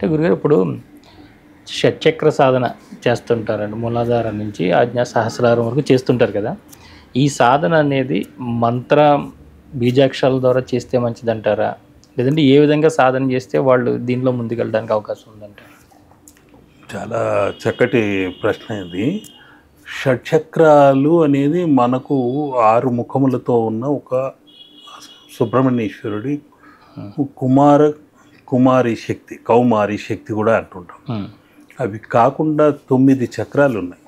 అంటే గురుగారు ఇప్పుడు షట్చక్ర సాధన చేస్తుంటారండి. మూలాధారం నుంచి ఆజ్ఞా సహస్రారం వరకు చేస్తుంటారు కదా. ఈ సాధన అనేది మంత్ర బీజాక్షరాల ద్వారా చేస్తే మంచిదంటారా? లేదంటే ఏ విధంగా సాధన చేస్తే వాళ్ళు దీనిలో ముందుకెళ్ళడానికి అవకాశం ఉందంటారు? చాలా చక్కటి ప్రశ్న ఇది. షట్చక్రాలు అనేది మనకు 6 ముఖములతో ఉన్న ఒక సుబ్రహ్మణ్యేశ్వరుడి కుమారి శక్తి, కౌమారి శక్తి కూడా అంటుంటాం. అవి కాకుండా 9 చక్రాలు ఉన్నాయి,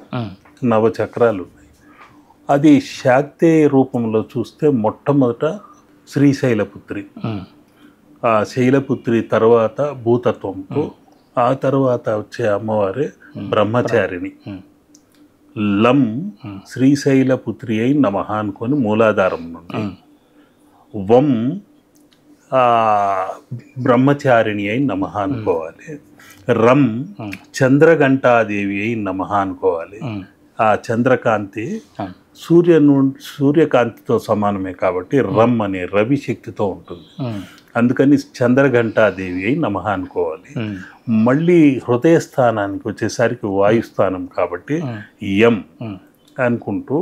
9 చక్రాలు ఉన్నాయి. అది శాక్తే రూపంలో చూస్తే మొట్టమొదట శ్రీశైలపుత్రి, ఆ శైలపుత్రి తర్వాత భూతత్వంతో, ఆ తర్వాత వచ్చే అమ్మవారే బ్రహ్మచారిణి. లం శ్రీశైలపుత్రి అయి నమః అనుకొని మూలాధారం నుండి, వం బ్రహ్మచారిణి అయి నమః అనుకోవాలి, రం చంద్రఘంటాదేవి అయి నమః అనుకోవాలి. ఆ చంద్రకాంతి సూర్యకాంతితో సమానమే కాబట్టి రమ్ అనే రవి శక్తితో ఉంటుంది. అందుకని చంద్రఘంటాదేవి అయి నమః అనుకోవాలి. మళ్ళీ హృదయ స్థానానికి వచ్చేసరికి వాయుస్థానం కాబట్టి యం అనుకుంటూ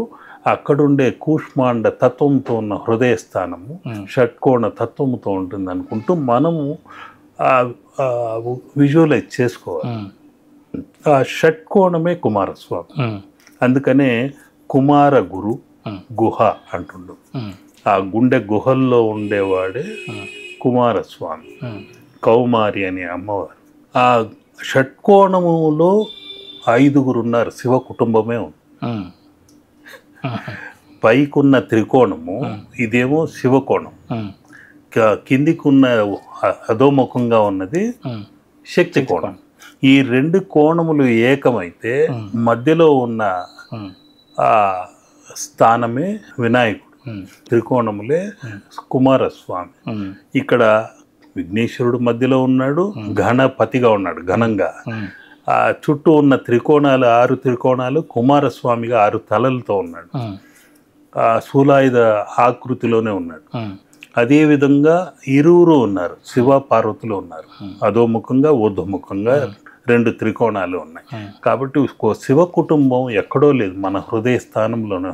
అక్కడుండే కూష్మాండ తత్వంతో ఉన్న హృదయ స్థానము షట్కోణ తత్వంతో ఉంటుంది అనుకుంటూ మనము విజువలైజ్ చేసుకోవాలి. ఆ షట్కోణమే కుమారస్వామి. అందుకనే కుమార గురు గుహ అంటుండు. ఆ గుండె గుహల్లో ఉండేవాడే కుమారస్వామి, కౌమారి అనే అమ్మవారు. ఆ షట్కోణములో 5గురు ఉన్నారు, శివ కుటుంబమే ఉంది. పైకున్న త్రికోణము ఇదేమో శివకోణం, కిందికున్న అధోముఖంగా ఉన్నది శక్తి కోణం. ఈ 2 కోణములు ఏకమైతే మధ్యలో ఉన్న ఆ స్థానమే వినాయకుడు, త్రికోణములే కుమారస్వామి. ఇక్కడ విఘ్నేశ్వరుడు మధ్యలో ఉన్నాడు, గణపతిగా ఉన్నాడు ఘనంగా. ఆ చుట్టూ ఉన్న త్రికోణాలు 6 త్రికోణాలు, కుమారస్వామిగా 6 తలలతో ఉన్నాడు, ఆ శూలాయుధ ఆకృతిలోనే ఉన్నాడు. అదేవిధంగా ఇరువురు ఉన్నారు, శివ పార్వతులు ఉన్నారు. అధోముఖంగా ఊర్ధ్వముఖంగా 2 త్రికోణాలు ఉన్నాయి. కాబట్టి శివ కుటుంబం ఎక్కడో లేదు, మన హృదయ స్థానంలోనే.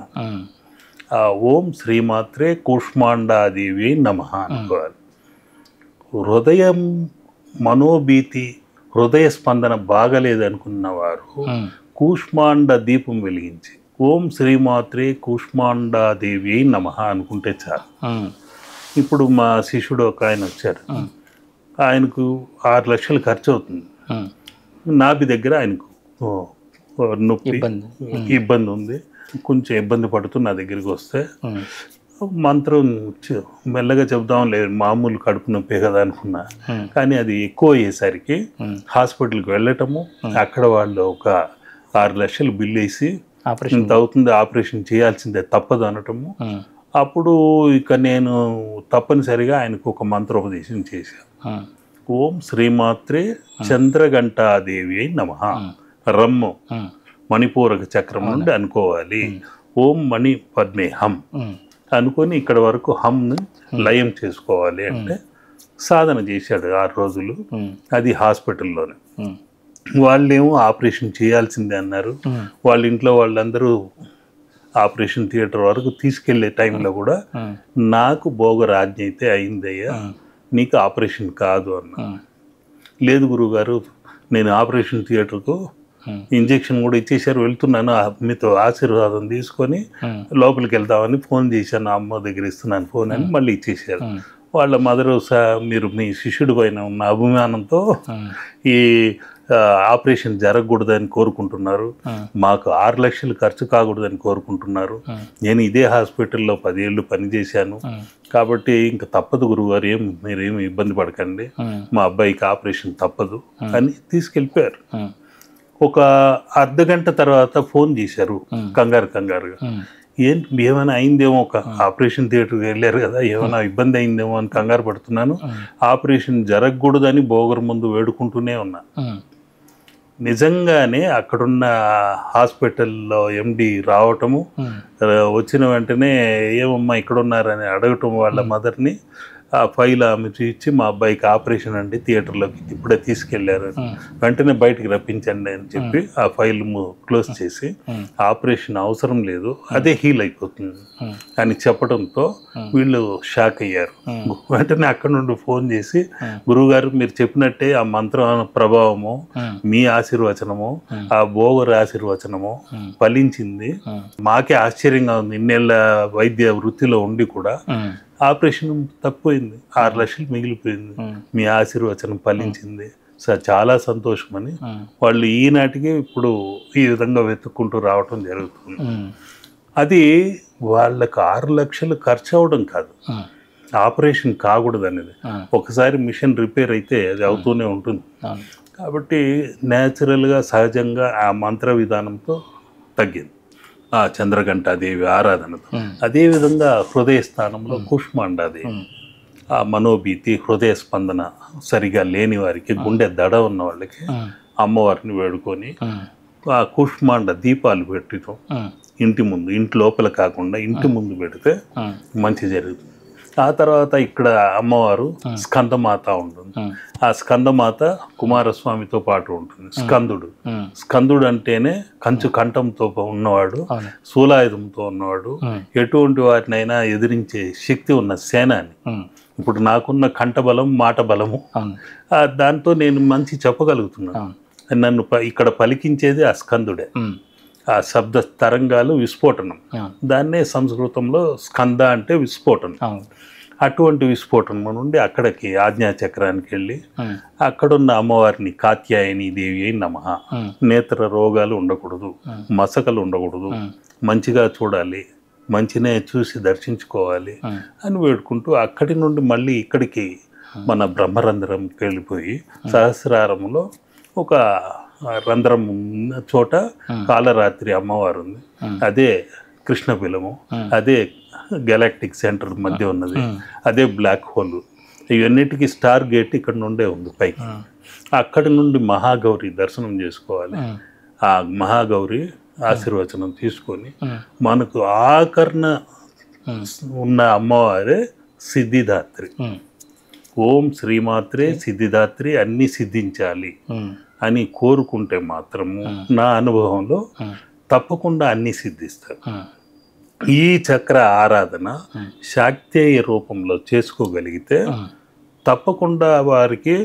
ఓం శ్రీమాత్రే కూష్మాండాదేవి నమః అనుకోవాలి. హృదయం మనోభీతి, హృదయ స్పందన బాగలేదు అనుకున్న వారు కూష్మాండ దీపం వెలిగించి ఓం శ్రీమాత్రే కూష్మాండాదేవి నమః అనుకుంటే చాలు. ఇప్పుడు మా శిష్యుడు ఒక ఆయన వచ్చారు, ఆయనకు 6 లక్షలు ఖర్చు అవుతుంది. నాభి దగ్గర ఆయనకు నొప్పి ఇబ్బంది ఉంది, కొంచెం ఇబ్బంది పడుతూ నా దగ్గరికి వస్తే మంత్రం మెల్లగా చెబుదాం లేదు, మామూలు కడుపు నొప్పే కదా అనుకున్నా. కానీ అది ఎక్కువ అయ్యేసరికి హాస్పిటల్కి వెళ్ళటము, అక్కడ వాళ్ళు ఒక 6 లక్షలు బిల్లు వేసి ఇంత అవుతుంది, ఆపరేషన్ చేయాల్సిందే తప్పదు అనటము. అప్పుడు ఇక నేను తప్పనిసరిగా ఆయనకు ఒక మంత్రోపదేశం చేశాను. ఓం శ్రీమాత్రే చంద్రఘంటాదేవి అయి నమః. రమ్ము మణిపూరక చక్రం నుండి అనుకోవాలి. ఓం మణి పద్మే హం అనుకొని ఇక్కడ వరకు హమ్ను లయం చేసుకోవాలి అంటే సాధన చేశాడు 6 రోజులు. అది హాస్పిటల్లోనే. వాళ్ళేమో ఆపరేషన్ చేయాల్సిందే అన్నారు. వాళ్ళ ఇంట్లో వాళ్ళందరూ ఆపరేషన్ థియేటర్ వరకు తీసుకెళ్లే టైంలో కూడా నాకు భోగరాజ్ఞ అయితే అయిందయ్యా, నీకు ఆపరేషన్ కాదు అన్న. లేదు గురువుగారు, నేను ఆపరేషన్ థియేటర్కు ఇంజెక్షన్ కూడా ఇచ్చేసారు, వెళ్తున్నాను, మీతో ఆశీర్వాదం తీసుకొని లోపలికి వెళ్తామని ఫోన్ చేశాను, అమ్మ దగ్గర ఇస్తున్నాను ఫోన్ అని మళ్ళీ ఇచ్చేసారు. వాళ్ళ మదరు మీరు మీ శిష్యుడి పైన ఉన్న అభిమానంతో ఈ ఆపరేషన్ జరగకూడదని కోరుకుంటున్నారు, మాకు 6 లక్షలు ఖర్చు కాకూడదని కోరుకుంటున్నారు. నేను ఇదే హాస్పిటల్లో 10 ఏళ్ళు పనిచేశాను కాబట్టి ఇంకా తప్పదు గురువుగారు, మీరేమి ఇబ్బంది పడకండి, మా అబ్బాయికి ఆపరేషన్ తప్పదు అని తీసుకెళ్ళిపోయారు. ఒక అర్ధగంట తర్వాత ఫోన్ చేశారు కంగారుగా, ఏమైనా అయిందేమో, ఒక ఆపరేషన్ థియేటర్కి వెళ్ళారు కదా, ఏమైనా ఇబ్బంది అయిందేమో అని కంగారు పడుతున్నాను, ఆపరేషన్ జరగకూడదని బోగర్ ముందు వేడుకుంటూనే ఉన్నా. నిజంగానే అక్కడున్న హాస్పిటల్లో ఎండి రావటము, వచ్చిన వెంటనే ఏమమ్మా ఇక్కడ ఉన్నారని అడగటం వాళ్ళ మదర్ని, ఆ ఫైల్ ఆమె ఇచ్చి మా అబ్బాయికి ఆపరేషన్ అండి థియేటర్లోకి ఇప్పుడే తీసుకెళ్లారు, వెంటనే బయటికి రప్పించండి అని చెప్పి ఆ ఫైల్ క్లోజ్ చేసి ఆపరేషన్ అవసరం లేదు అదే హీల్ అయిపోతుంది అని చెప్పడంతో వీళ్ళు షాక్ అయ్యారు. వెంటనే అక్కడ నుండి ఫోన్ చేసి, గురువుగారు మీరు చెప్పినట్టే ఆ మంత్ర ప్రభావము, మీ ఆశీర్వచనము, ఆ బోగర్ ఆశీర్వచనము ఫలించింది, మాకే ఆశ్చర్యంగా ఉంది, ఇన్నేళ్ళ వైద్య వృత్తిలో ఉండి కూడా ఆపరేషన్ తప్పిపోయింది, 6 లక్షలు మిగిలిపోయింది, మీ ఆశీర్వచనం ఫలించింది సార్, చాలా సంతోషం అని వాళ్ళు ఈనాటికి ఇప్పుడు ఈ విధంగా వెతుక్కుంటూ రావటం జరుగుతుంది. అది వాళ్ళకి 6 లక్షలు ఖర్చు అవడం కాదు, ఆపరేషన్ కాకూడదు అనేది. ఒకసారి మిషన్ రిపేర్ అయితే అది అవుతూనే ఉంటుంది. కాబట్టి న్యాచురల్గా సహజంగా ఆ మంత్ర విధానంతో తగ్గింది ఆ చంద్రఘంటాదేవి ఆరాధనతో. అదేవిధంగా హృదయ స్థానంలో కుష్మాండాదేవి, ఆ మనోభీతి, హృదయ స్పందన సరిగా లేని వారికి, గుండె దడ ఉన్న వాళ్ళకి అమ్మవారిని వేడుకొని ఆ కుష్మాండ దీపాలు పెట్టడం ఇంటి ముందు, ఇంటి లోపల కాకుండా ఇంటి ముందు పెడితే మంచి జరుగుతుంది. ఆ తర్వాత ఇక్కడ అమ్మవారు స్కందమాత ఉంటుంది. ఆ స్కందమాత కుమారస్వామితో పాటు ఉంటుంది. స్కందుడు అంటేనే కంచు కంఠంతో ఉన్నవాడు, శూలాయుధంతో ఉన్నవాడు, ఎటువంటి వాటినైనా ఎదిరించే శక్తి ఉన్న సేనాని. ఇప్పుడు నాకున్న కంఠబలం, మాట బలము, దాంతో నేను మంచి చెప్పగలుగుతున్నాను. నన్ను ఇక్కడ పలికించేది ఆ స్కందుడే. ఆ శబ్ద తరంగాలు విస్ఫోటనం, దాన్నే సంస్కృతంలో స్కంద అంటే విస్ఫోటనం. అటువంటి విస్ఫోటనం నుండి అక్కడికి ఆజ్ఞాచక్రానికి వెళ్ళి అక్కడున్న అమ్మవారిని కాత్యాయని దేవి అయి నమః, నేత్ర రోగాలు ఉండకూడదు, మసకలు ఉండకూడదు, మంచిగా చూడాలి, మంచినే చూసి దర్శించుకోవాలి అని వేడుకుంటూ అక్కడి నుండి మళ్ళీ ఇక్కడికి మన బ్రహ్మరంధ్రంకి వెళ్ళిపోయి సహస్రారంలో ఒక రంధ్రం ఉన్న చోట కాలరాత్రి అమ్మవారు ఉంది, అదే కృష్ణబిలము, అదే గెలాక్టిక్ సెంటర్ మధ్య ఉన్నది, అదే బ్లాక్ హోల్. ఇవన్నిటికీ స్టార్ గేట్ ఇక్కడ నుండే ఉంది పైకి. అక్కడి నుండి మహాగౌరి దర్శనం చేసుకోవాలి. ఆ మహాగౌరి ఆశీర్వచనం తీసుకొని మనకు ఆకర్ణ ఉన్న అమ్మవారే సిద్ధిదాత్రి. ఓం శ్రీమాత్రే సిద్ధిదాత్రి, అన్ని సిద్ధించాలి అని కోరుకుంటే మాత్రము నా అనుభవంలో తప్పకుండా అన్ని సిద్ధిస్తారు. ఈ చక్ర ఆరాధన శాక్తేయ రూపంలో చేసుకోగలిగితే తప్పకుండా వారికి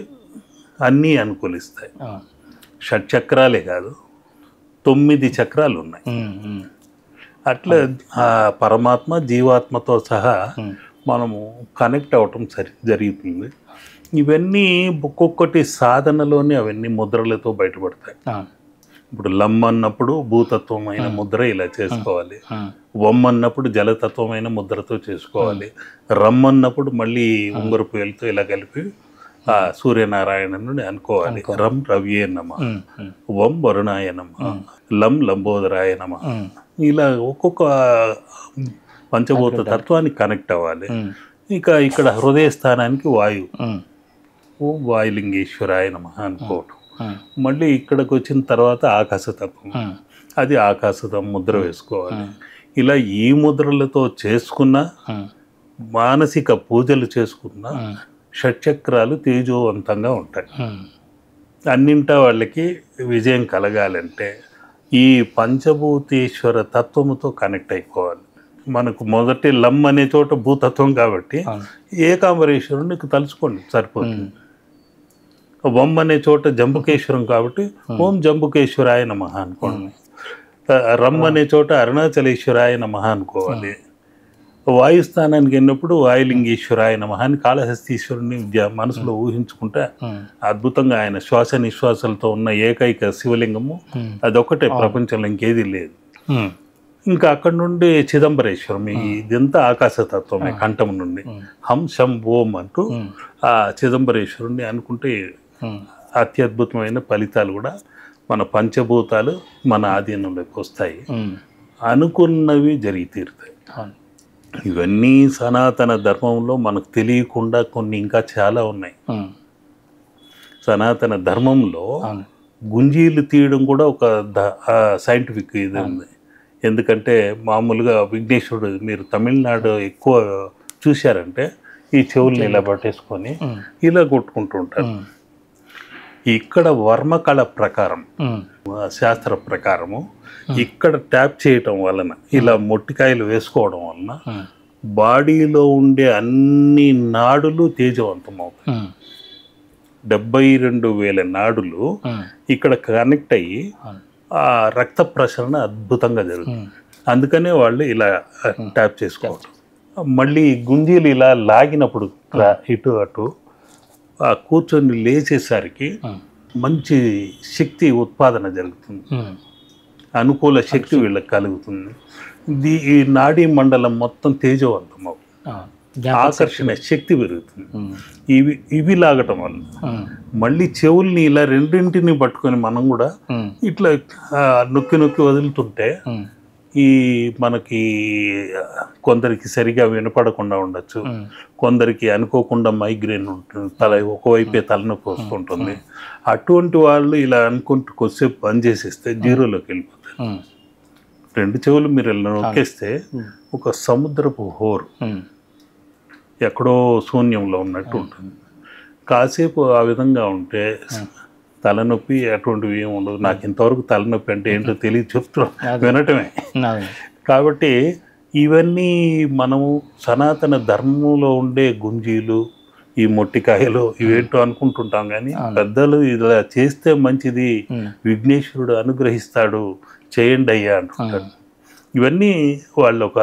అన్నీ అనుకూలిస్తాయి. షట్చక్రాలే కాదు, 9 చక్రాలు ఉన్నాయి. అట్లా ఆ పరమాత్మ జీవాత్మతో సహా మనము కనెక్ట్ అవ్వటం జరుగుతుంది. ఇవన్నీ ఒక్కొక్కటి సాధనలోనే అవన్నీ ముద్రలతో బయటపడతాయి. ఇప్పుడు లమ్ అన్నప్పుడు భూతత్వమైన ముద్ర ఇలా చేసుకోవాలి, వమ్ అన్నప్పుడు జలతత్వమైన ముద్రతో చేసుకోవాలి, రమ్ అన్నప్పుడు మళ్ళీ ఉంగరపు వేలుతో ఇలా కలిపి ఆ సూర్యనారాయణను అనుకోవాలి. రం రవ్యే నమః, వం వరుణాయ నమః, లం లంబోదరాయ నమః. ఇలా ఒక్కొక్క పంచభూత తత్వానికి కనెక్ట్ అవ్వాలి. ఇక ఇక్కడ హృదయ స్థానానికి వాయువు, ఓం వాయులింగేశ్వరాయ నమః అనుకోవటం. మళ్ళీ ఇక్కడికి వచ్చిన తర్వాత ఆకాశతత్వం, అది ఆకాశతత్వం ముద్ర వేసుకోవాలి. ఇలా ఈ ముద్రలతో చేసుకున్న, మానసిక పూజలు చేసుకున్న షట్చక్రాలు తేజోవంతంగా ఉంటాయి. అన్నింటా వాళ్ళకి విజయం కలగాలంటే ఈ పంచభూతేశ్వర తత్వముతో కనెక్ట్ అయిపోవాలి. మనకు మొదటి లమ్ అనే చోట భూతత్వం కాబట్టి ఏకాంబరేశ్వరునికి తలుచుకోండి సరిపోతుంది. వం అనే చోట జంబుకేశ్వరం కాబట్టి ఓం జంబుకేశ్వరాయ నమః అనుకోండి. రమ్ అనే చోట అరుణాచలేశ్వరాయ నమః అనుకోవాలి. వాయుస్థానానికి వెళ్ళినప్పుడు వాయులింగేశ్వరాయ నమః అని కాళహస్తీశ్వరుని మనసులో ఊహించుకుంటే అద్భుతంగా ఆయన శ్వాస నిశ్వాసాలతో ఉన్న ఏకైక శివలింగము అదొక్కటే ప్రపంచంలో ఇంకేది లేదు. ఇంకా అక్కడి నుండి చిదంబరేశ్వరం, ఇదంతా ఆకాశతత్వమే. కంఠం నుండి హం శం ఓం అంటూ ఆ చిదంబరేశ్వరుణ్ణి అనుకుంటే అత్యద్భుతమైన ఫలితాలు కూడా మన పంచభూతాలు మన ఆధీనంలోకి వస్తాయి, అనుకున్నవి జరిగి తీరుతాయి. ఇవన్నీ సనాతన ధర్మంలో మనకు తెలియకుండా కొన్ని ఇంకా చాలా ఉన్నాయి. సనాతన ధర్మంలో గుంజీలు తీయడం కూడా ఒక సైంటిఫిక్ ఇది ఉంది. ఎందుకంటే మామూలుగా విఘ్నేశ్వరుడు మీరు తమిళనాడు ఎక్కువ చూశారంటే ఈ చెవుల్ని ఇలా పట్టేసుకొని ఇలా కొట్టుకుంటూ ఉంటారు. ఇక్కడ వర్మకళ ప్రకారం, శాస్త్ర ప్రకారము ఇక్కడ ట్యాప్ చేయటం వలన, ఇలా మొట్టికాయలు వేసుకోవడం వలన బాడీలో ఉండే అన్ని నాడులు తేజవంతం అవుతాయి. 72,000 నాడులు ఇక్కడ కనెక్ట్ అయ్యి ఆ రక్త ప్రసరణ అద్భుతంగా జరుగుతుంది. అందుకనే వాళ్ళు ఇలా ట్యాప్ చేసుకోవడం. మళ్ళీ గుంజీలు ఇలా లాగినప్పుడు ఇటు అటు ఆ కూర్చొని లేచేసరికి మంచి శక్తి ఉత్పాదన జరుగుతుంది, అనుకూల శక్తి వీళ్ళకి కలుగుతుంది. ఈ నాడీ మండలం మొత్తం తేజవంతం అవుతుంది, ఆకర్షణ శక్తి పెరుగుతుంది. ఇవి లాగటం వల్ల మళ్ళీ చెవుల్ని ఇలా రెండింటిని పట్టుకొని మనం కూడా ఇట్లా నొక్కి నొక్కి వదులుతుంటే ఈ మనకి కొందరికి సరిగా వినపడకుండా ఉండొచ్చు, కొందరికి అనుకోకుండా మైగ్రేన్ ఉంటుంది, ఒకవైపే తలనొప్పి వస్తుంటుంది. అటువంటి వాళ్ళు ఇలా అనుకుంటూ కొద్దిసేపు బంద్ చేసేస్తే జీరోలోకి వెళ్ళిపోతారు. 2 చెవులు మీరు ఇలా నొక్కేస్తే ఒక సముద్రపు హోరు ఎక్కడో శూన్యంలో ఉన్నట్టు ఉంటుంది. కాసేపు ఆ విధంగా ఉంటే తలనొప్పి అటువంటివి ఏమి ఉండదు. నాకు ఇంతవరకు తలనొప్పి అంటే ఏంటో తెలియదు, చెప్తున్నాం వినటమే. కాబట్టి ఇవన్నీ మనము సనాతన ధర్మంలో ఉండే గుంజీలు, ఈ మొట్టికాయలు ఇవేంటో అనుకుంటుంటాం, కానీ పెద్దలు ఇలా చేస్తే మంచిది, విఘ్నేశ్వరుడు అనుగ్రహిస్తాడు, చేయండి అయ్యా అంటుంటారు. ఇవన్నీ వాళ్ళు ఒక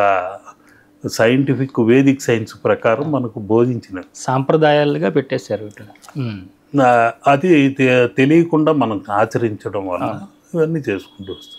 సైంటిఫిక్ వేదిక్ సైన్స్ ప్రకారం మనకు బోధించిన సాంప్రదాయాలుగా పెట్టేశారు. అది తెలియకుండా మనం ఆచరించడం వల్ల ఇవన్నీ చేసుకుంటూ వస్తాం.